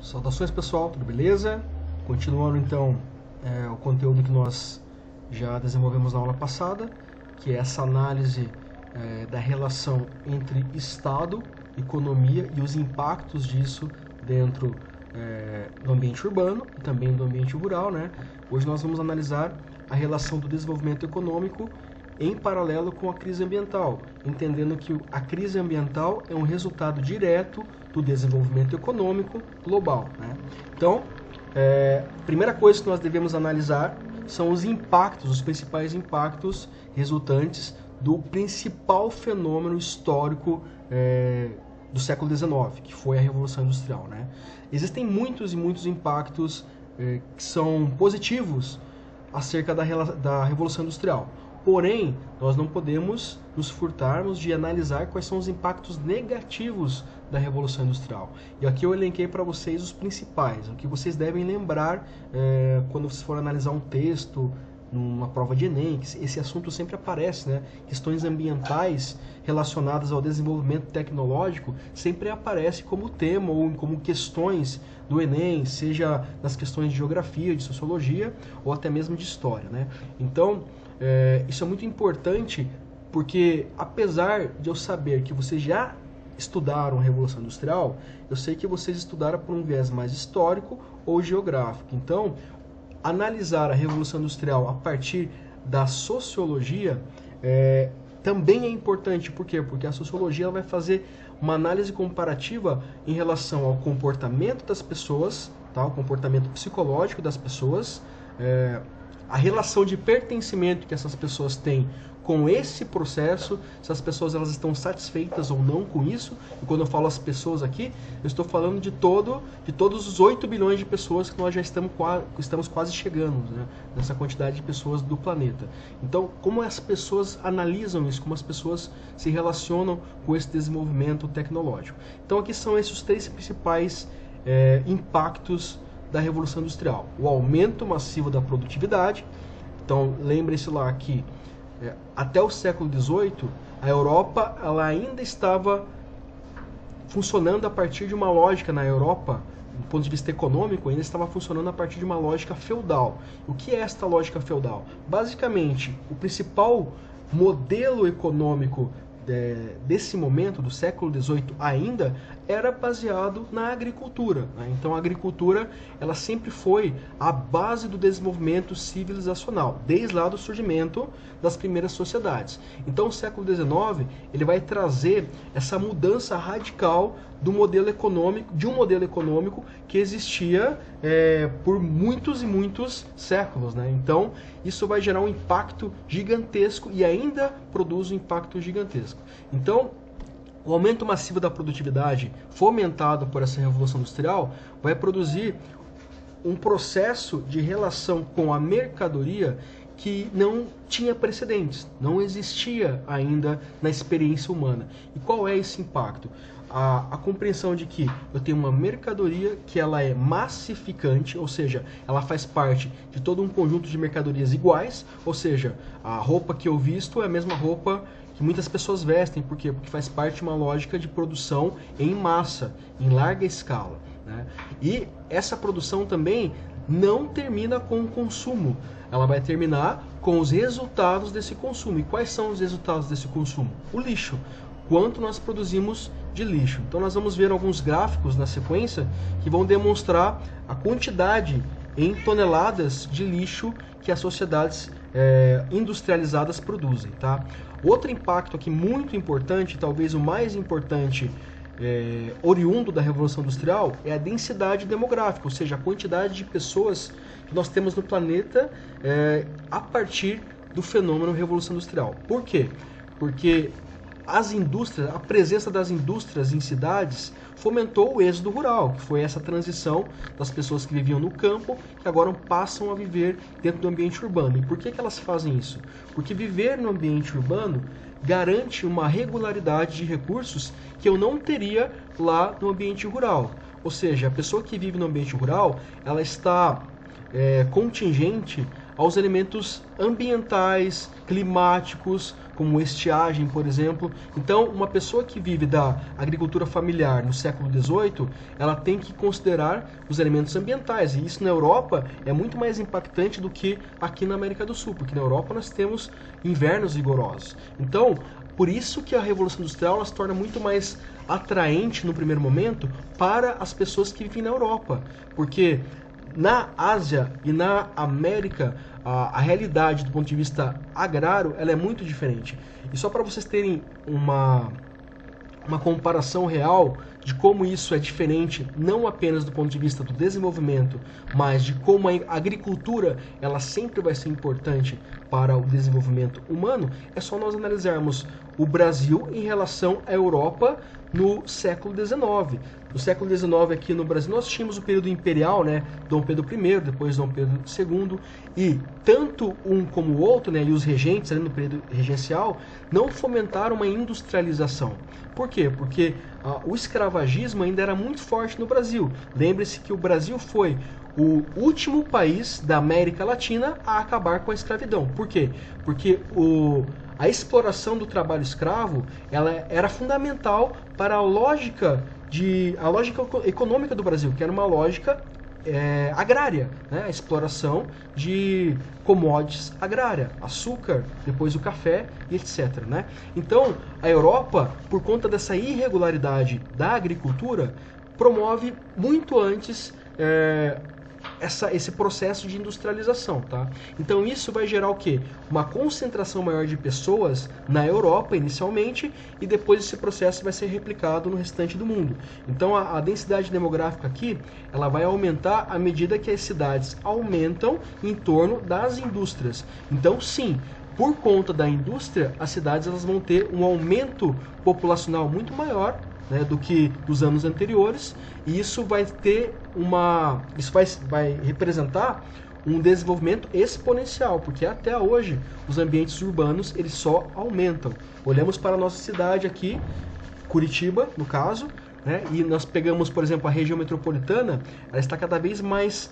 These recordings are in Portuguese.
Saudações pessoal, tudo beleza? Continuando então o conteúdo que nós já desenvolvemos na aula passada, que é essa análise da relação entre Estado, economia e os impactos disso dentro do ambiente urbano e também do ambiente rural, né? Hoje nós vamos analisar a relação do desenvolvimento econômico em paralelo com a crise ambiental, entendendo que a crise ambiental é um resultado direto do desenvolvimento econômico global, né? Então, a primeira coisa que nós devemos analisar são os impactos, os principais impactos resultantes do principal fenômeno histórico do século XIX, que foi a Revolução Industrial, né? Existem muitos e muitos impactos que são positivos acerca da Revolução Industrial. Porém, nós não podemos nos furtarmos de analisar quais são os impactos negativos da Revolução Industrial. E aqui eu elenquei para vocês os principais, o que vocês devem lembrar quando vocês forem analisar um texto, numa prova de Enem, que esse assunto sempre aparece, né? Questões ambientais relacionadas ao desenvolvimento tecnológico sempre aparece como tema ou como questões do Enem, seja nas questões de geografia, de sociologia ou até mesmo de história, né? Então, isso é muito importante porque, apesar de eu saber que vocês já estudaram a Revolução Industrial, eu sei que vocês estudaram por um viés mais histórico ou geográfico. Então, analisar a Revolução Industrial a partir da sociologia também é importante. Por quê? Porque a sociologia vai fazer uma análise comparativa em relação ao comportamento das pessoas, tá? O comportamento psicológico das pessoas, a relação de pertencimento que essas pessoas têm com esse processo, se as pessoas elas estão satisfeitas ou não com isso. E quando eu falo as pessoas aqui, eu estou falando de todos os 8 bilhões de pessoas que nós já estamos quase chegando, né, nessa quantidade de pessoas do planeta. Então, como as pessoas analisam isso, como as pessoas se relacionam com esse desenvolvimento tecnológico. Então, aqui são esses os três principais impactos da Revolução Industrial. O aumento massivo da produtividade. Então, lembrem-se lá que até o século XVIII, a Europa ela ainda estava funcionando a partir de uma lógica na Europa, do ponto de vista econômico, ainda estava funcionando a partir de uma lógica feudal. O que é esta lógica feudal? Basicamente, o principal modelo econômico desse momento, do século XVIII ainda, era baseado na agricultura, né? Então a agricultura ela sempre foi a base do desenvolvimento civilizacional, desde lá do surgimento das primeiras sociedades. Então o século XIX ele vai trazer essa mudança radical do modelo econômico, de um modelo econômico que existia por muitos e muitos séculos, né? Então isso vai gerar um impacto gigantesco e ainda produz um impacto gigantesco. Então, o aumento massivo da produtividade, fomentado por essa Revolução Industrial, vai produzir um processo de relação com a mercadoria que não tinha precedentes, não existia ainda na experiência humana. E qual é esse impacto? A compreensão de que eu tenho uma mercadoria que ela é massificante, ou seja, ela faz parte de todo um conjunto de mercadorias iguais, ou seja, a roupa que eu visto é a mesma roupa que muitas pessoas vestem. Por quê? Porque faz parte de uma lógica de produção em massa, em larga escala, né? E essa produção também não termina com o consumo, ela vai terminar com os resultados desse consumo. E quais são os resultados desse consumo? O lixo. Quanto nós produzimos de lixo. Então nós vamos ver alguns gráficos na sequência que vão demonstrar a quantidade em toneladas de lixo que as sociedades industrializadas produzem, tá? Outro impacto aqui muito importante, talvez o mais importante oriundo da Revolução Industrial, é a densidade demográfica, ou seja, a quantidade de pessoas que nós temos no planeta a partir do fenômeno Revolução Industrial. Por quê? Porque as indústrias, a presença das indústrias em cidades fomentou o êxodo rural, que foi essa transição das pessoas que viviam no campo, que agora passam a viver dentro do ambiente urbano. E por que elas fazem isso? Porque viver no ambiente urbano garante uma regularidade de recursos que eu não teria lá no ambiente rural. Ou seja, a pessoa que vive no ambiente rural, ela está contingente aos elementos ambientais, climáticos, como estiagem, por exemplo. Então, uma pessoa que vive da agricultura familiar no século XVIII, ela tem que considerar os elementos ambientais, e isso na Europa é muito mais impactante do que aqui na América do Sul, porque na Europa nós temos invernos rigorosos. Então, por isso que a Revolução Industrial ela se torna muito mais atraente no primeiro momento para as pessoas que vivem na Europa, porque na Ásia e na América a realidade do ponto de vista agrário ela é muito diferente. E só para vocês terem uma comparação real de como isso é diferente, não apenas do ponto de vista do desenvolvimento, mas de como a agricultura ela sempre vai ser importante para o desenvolvimento humano, é só nós analisarmos o Brasil em relação à Europa no século XIX. No século XIX aqui no Brasil nós tínhamos o período imperial, né, Dom Pedro I, depois Dom Pedro II, e tanto um como o outro, né, e os regentes ali no período regencial, não fomentaram uma industrialização. Por quê? Porque o escravagismo ainda era muito forte no Brasil. Lembre-se que o Brasil foi o último país da América Latina a acabar com a escravidão. Por quê? Porque a exploração do trabalho escravo ela era fundamental para a lógica econômica do Brasil, que era uma lógica agrária, né? A exploração de commodities agrária, açúcar, depois o café e etc. Né? Então, a Europa, por conta dessa irregularidade da agricultura, promove muito antes esse processo de industrialização, tá? Então isso vai gerar o quê? Uma concentração maior de pessoas na Europa inicialmente e depois esse processo vai ser replicado no restante do mundo. Então a densidade demográfica aqui ela vai aumentar à medida que as cidades aumentam em torno das indústrias. Então sim, por conta da indústria, as cidades elas vão ter um aumento populacional muito maior, né, do que nos anos anteriores, e isso vai ter vai representar um desenvolvimento exponencial, porque até hoje os ambientes urbanos eles só aumentam. Olhamos para a nossa cidade aqui, Curitiba, no caso, né, e nós pegamos, por exemplo, a região metropolitana, ela está cada vez mais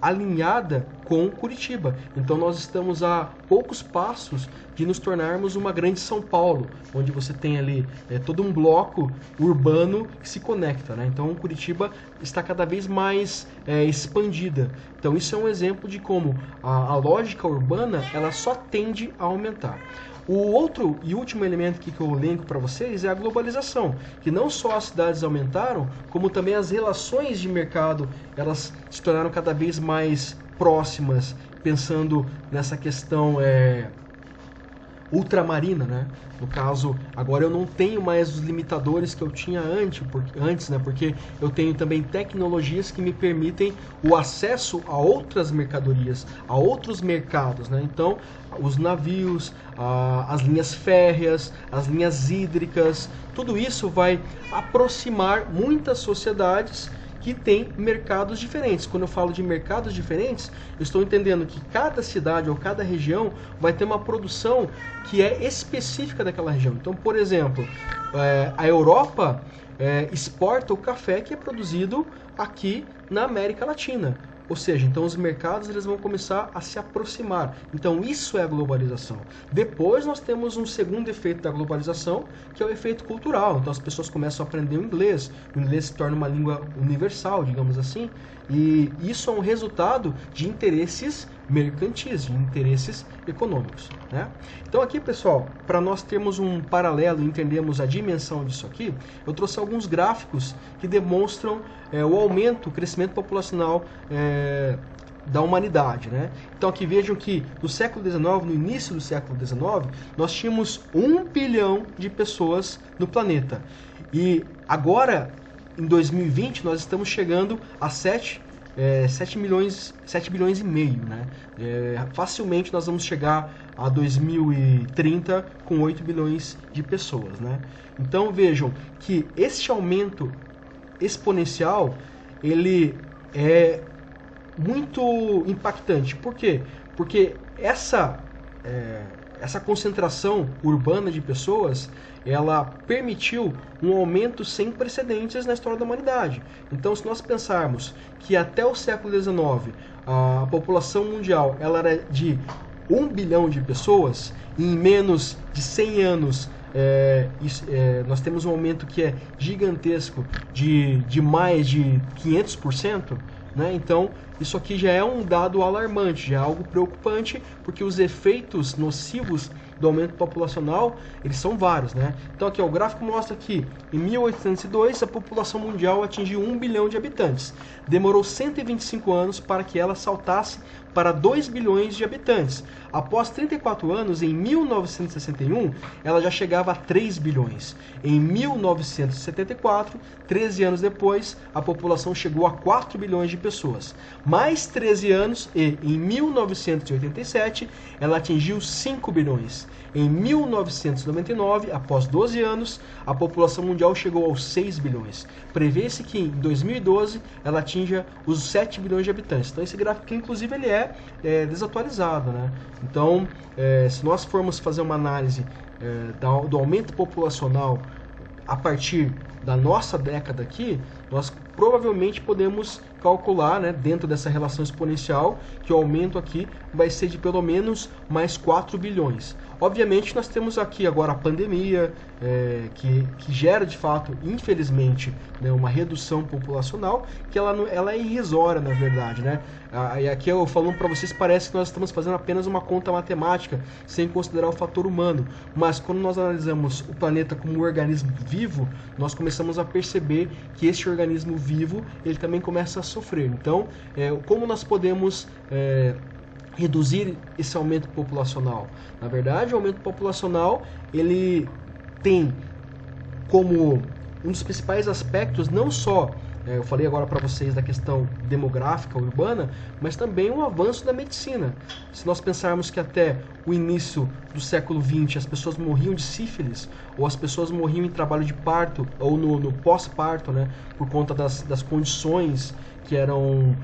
alinhada com Curitiba. Então nós estamos a poucos passos de nos tornarmos uma grande São Paulo, onde você tem ali todo um bloco urbano que se conecta, né? Então Curitiba está cada vez mais expandida. Então isso é um exemplo de como a lógica urbana ela só tende a aumentar. O outro e último elemento que eu elenco para vocês é a globalização, que não só as cidades aumentaram, como também as relações de mercado elas se tornaram cada vez mais próximas, pensando nessa questão ultramarina, né? No caso, agora eu não tenho mais os limitadores que eu tinha antes, né? Porque eu tenho também tecnologias que me permitem o acesso a outras mercadorias, a outros mercados, né? Então, os navios, as linhas férreas, as linhas hídricas, tudo isso vai aproximar muitas sociedades que tem mercados diferentes. Quando eu falo de mercados diferentes, eu estou entendendo que cada cidade ou cada região vai ter uma produção que é específica daquela região. Então, por exemplo, a Europa exporta o café que é produzido aqui na América Latina. Ou seja, então os mercados eles vão começar a se aproximar. Então isso é a globalização. Depois nós temos um segundo efeito da globalização, que é o efeito cultural. Então as pessoas começam a aprender o inglês se torna uma língua universal, digamos assim, e isso é um resultado de interesses mercantis, de interesses econômicos, né? Então aqui, pessoal, para nós termos um paralelo e entendermos a dimensão disso aqui, eu trouxe alguns gráficos que demonstram o aumento, o crescimento populacional da humanidade, né? Então aqui vejam que no século XIX, no início do século XIX, nós tínhamos 1 bilhão de pessoas no planeta. E agora, em 2020, nós estamos chegando a 7 bilhões e meio, né? Facilmente nós vamos chegar a 2030 com 8 bilhões de pessoas, né? Então vejam que este aumento exponencial ele é muito impactante. Por quê? Porque essa concentração urbana de pessoas ela permitiu um aumento sem precedentes na história da humanidade. Então, se nós pensarmos que até o século XIX a população mundial ela era de 1 bilhão de pessoas, em menos de 100 anos nós temos um aumento que é gigantesco de mais de 500%, né? Então, isso aqui já é um dado alarmante, já é algo preocupante, porque os efeitos nocivos do aumento populacional, eles são vários, né? Então aqui ó, o gráfico mostra que em 1802 a população mundial atingiu 1 bilhão de habitantes. Demorou 125 anos para que ela saltasse para 2 bilhões de habitantes. Após 34 anos, em 1961, ela já chegava a 3 bilhões. Em 1974, 13 anos depois, a população chegou a 4 bilhões de pessoas. Mais 13 anos e, em 1987, ela atingiu 5 bilhões. Em 1999, após 12 anos, a população mundial chegou aos 6 bilhões. Prevê-se que em 2012 ela atinja os 7 bilhões de habitantes. Então esse gráfico, inclusive, ele é desatualizado, né? Então, se nós formos fazer uma análise do aumento populacional a partir da nossa década aqui, nós provavelmente podemos calcular, né, dentro dessa relação exponencial, que o aumento aqui vai ser de pelo menos mais 4 bilhões. Obviamente nós temos aqui agora a pandemia, que gera de fato, infelizmente, né, uma redução populacional, que ela é irrisória, na verdade, né? E aqui eu falando para vocês, parece que nós estamos fazendo apenas uma conta matemática, sem considerar o fator humano. Mas quando nós analisamos o planeta como um organismo vivo, nós começamos a perceber que esse organismo vivo, ele também começa a sofrer. Então, como nós podemos reduzir esse aumento populacional? Na verdade, o aumento populacional, ele tem como um dos principais aspectos, não só, eu falei agora para vocês da questão demográfica urbana, mas também um avanço da medicina. Se nós pensarmos que até o início do século XX as pessoas morriam de sífilis, ou as pessoas morriam em trabalho de parto, ou no pós-parto, né, por conta das condições que eram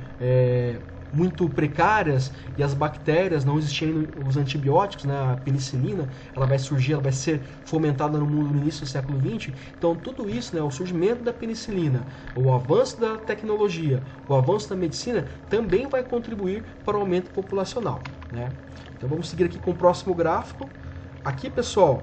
muito precárias, e as bactérias, não existiam os antibióticos, né, a penicilina, ela vai surgir, ela vai ser fomentada no mundo no início do século XX. Então tudo isso, né, o surgimento da penicilina, o avanço da tecnologia, o avanço da medicina, também vai contribuir para o aumento populacional, né? Então vamos seguir aqui com o próximo gráfico. Aqui, pessoal,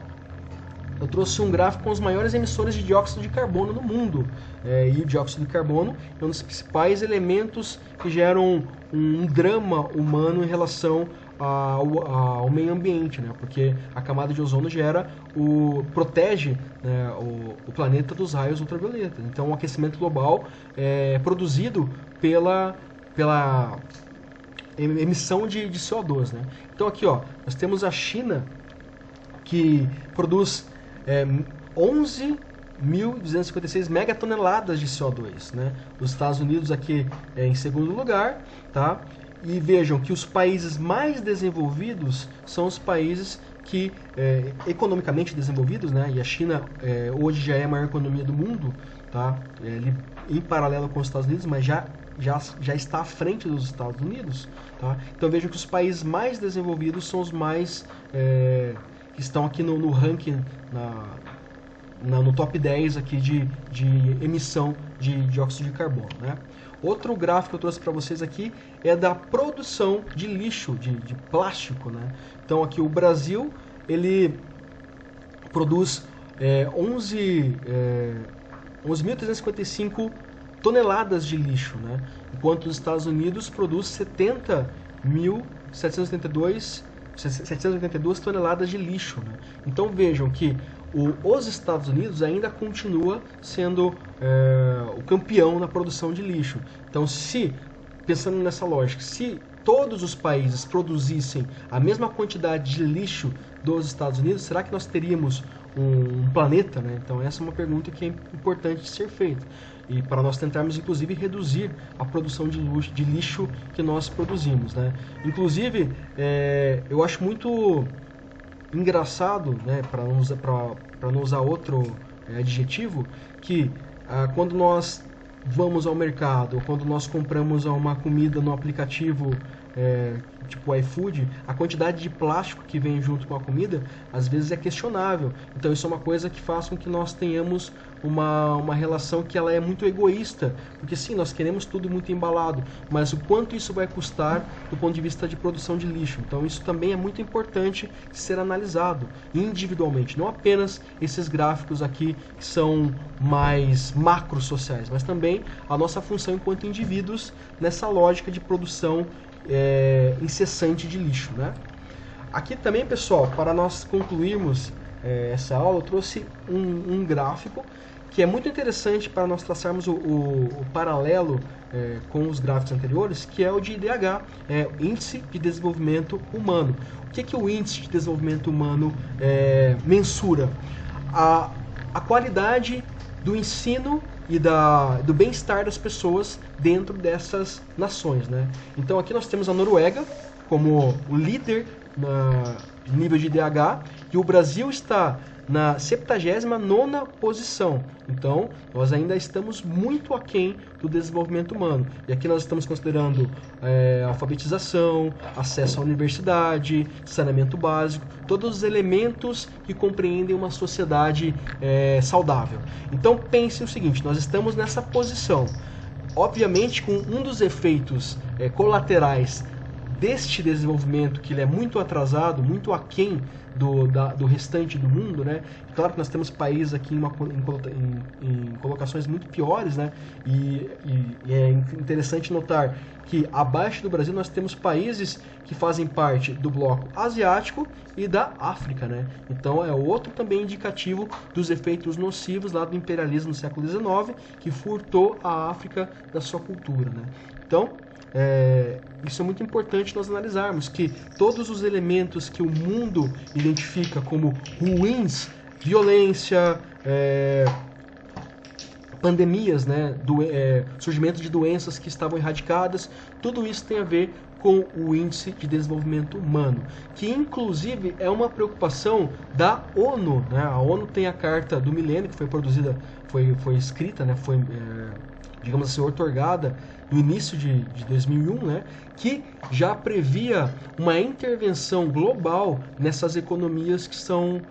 eu trouxe um gráfico com os maiores emissores de dióxido de carbono no mundo. E o dióxido de carbono é um dos principais elementos que geram um drama humano em relação ao meio ambiente, né? Porque a camada de ozono protege, né, o planeta dos raios ultravioletas. Então o aquecimento global é produzido pela emissão de CO2, né? Então aqui ó, nós temos a China, que produz 11.256 megatoneladas de CO2, né? Os Estados Unidos aqui em segundo lugar, tá? E vejam que os países mais desenvolvidos são os países que, economicamente desenvolvidos, né? E a China hoje já é a maior economia do mundo, tá? Em paralelo com os Estados Unidos, mas já está à frente dos Estados Unidos, tá? Então vejam que os países mais desenvolvidos são os mais que estão aqui no ranking, no top 10 aqui de emissão de dióxido de carbono, né? Outro gráfico que eu trouxe para vocês aqui é da produção de lixo, de plástico, né? Então aqui o Brasil, ele produz 11.355 toneladas de lixo, né? Enquanto os Estados Unidos produz 782 toneladas de lixo, né? Então vejam que os Estados Unidos ainda continua sendo o campeão na produção de lixo. Então, pensando nessa lógica, se todos os países produzissem a mesma quantidade de lixo dos Estados Unidos, será que nós teríamos um planeta, né? Então essa é uma pergunta que é importante de ser feita. E para nós tentarmos, inclusive, reduzir a produção de lixo que nós produzimos, né? Inclusive, eu acho muito engraçado, né, para não usar outro adjetivo, que quando nós vamos ao mercado, ou quando nós compramos uma comida no aplicativo tipo iFood, a quantidade de plástico que vem junto com a comida, às vezes é questionável. Então isso é uma coisa que faz com que nós tenhamos uma relação que ela é muito egoísta, porque sim, nós queremos tudo muito embalado, mas o quanto isso vai custar do ponto de vista de produção de lixo. Então isso também é muito importante ser analisado individualmente, não apenas esses gráficos aqui que são mais macro sociais, mas também a nossa função enquanto indivíduos nessa lógica de produção incessante de lixo, né? Aqui também, pessoal, para nós concluirmos essa aula, eu trouxe um gráfico que é muito interessante para nós traçarmos o paralelo com os gráficos anteriores, que é o de IDH, Índice de Desenvolvimento Humano. O que o Índice de Desenvolvimento Humano mensura? A qualidade do ensino e do bem-estar das pessoas dentro dessas nações, né? Então aqui nós temos a Noruega como o líder no nível de IDH, e o Brasil está na 79ª posição. Então, nós ainda estamos muito aquém do desenvolvimento humano. E aqui nós estamos considerando alfabetização, acesso à universidade, saneamento básico, todos os elementos que compreendem uma sociedade saudável. Então, pense o seguinte, nós estamos nessa posição. Obviamente, com um dos efeitos colaterais deste desenvolvimento, que ele é muito atrasado, muito aquém do restante do mundo, né? Claro que nós temos países aqui em colocações muito piores, né? E é interessante notar que abaixo do Brasil nós temos países que fazem parte do bloco asiático e da África, né? Então é outro também indicativo dos efeitos nocivos lá do imperialismo no século XIX, que furtou a África da sua cultura, né? Então, isso é muito importante nós analisarmos, que todos os elementos que o mundo identifica como ruins, violência, pandemias, né, surgimento de doenças que estavam erradicadas, tudo isso tem a ver com o Índice de Desenvolvimento Humano, que inclusive é uma preocupação da ONU, né? A ONU tem a Carta do Milênio, que foi produzida, foi escrita, né, digamos assim, outorgada no início de 2001, né, que já previa uma intervenção global nessas economias que são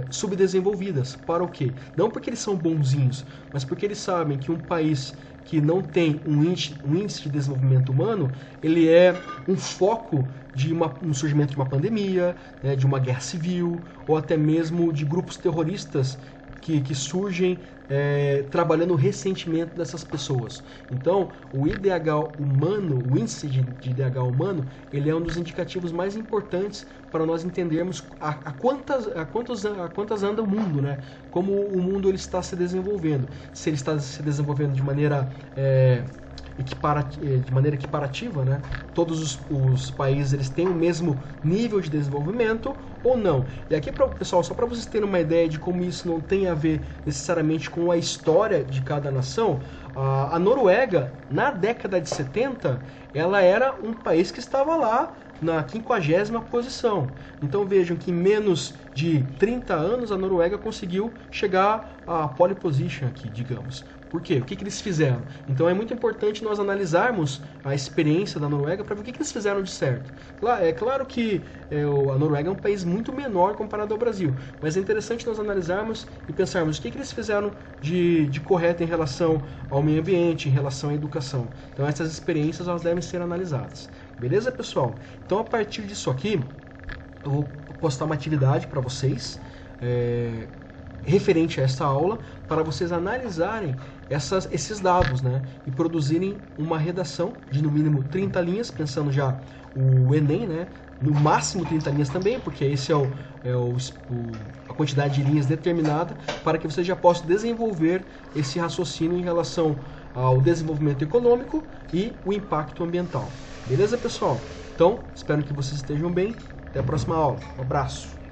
subdesenvolvidas. Para o quê? Não porque eles são bonzinhos, mas porque eles sabem que um país que não tem um índice de desenvolvimento humano, ele é um foco de um surgimento de uma pandemia, né, de uma guerra civil, ou até mesmo de grupos terroristas que surgem trabalhando o ressentimento dessas pessoas. Então, o IDH humano, o índice de IDH humano, ele é um dos indicativos mais importantes para nós entendermos a quantas anda o mundo, né? Como o mundo ele está se desenvolvendo. Se ele está se desenvolvendo de maneira equiparativa, né? Todos os países eles têm o mesmo nível de desenvolvimento ou não. E aqui, pessoal, só para vocês terem uma ideia de como isso não tem a ver necessariamente com a história de cada nação, a Noruega, na década de 70, ela era um país que estava lá na 50ª posição. Então vejam que em menos de 30 anos a Noruega conseguiu chegar à pole position aqui, digamos. Por quê? O que eles fizeram? Então é muito importante nós analisarmos a experiência da Noruega para ver o que eles fizeram de certo. É claro que a Noruega é um país muito menor comparado ao Brasil, mas é interessante nós analisarmos e pensarmos o que eles fizeram de correto em relação ao meio ambiente, em relação à educação. Então essas experiências elas devem ser analisadas. Beleza, pessoal? Então a partir disso aqui, eu vou postar uma atividade para vocês, referente a essa aula, para vocês analisarem esses dados, né, e produzirem uma redação de no mínimo 30 linhas, pensando já o Enem, né, no máximo 30 linhas também, porque esse é a quantidade de linhas determinada, para que vocês já possam desenvolver esse raciocínio em relação ao desenvolvimento econômico e o impacto ambiental. Beleza, pessoal? Então, espero que vocês estejam bem. Até a próxima aula. Um abraço.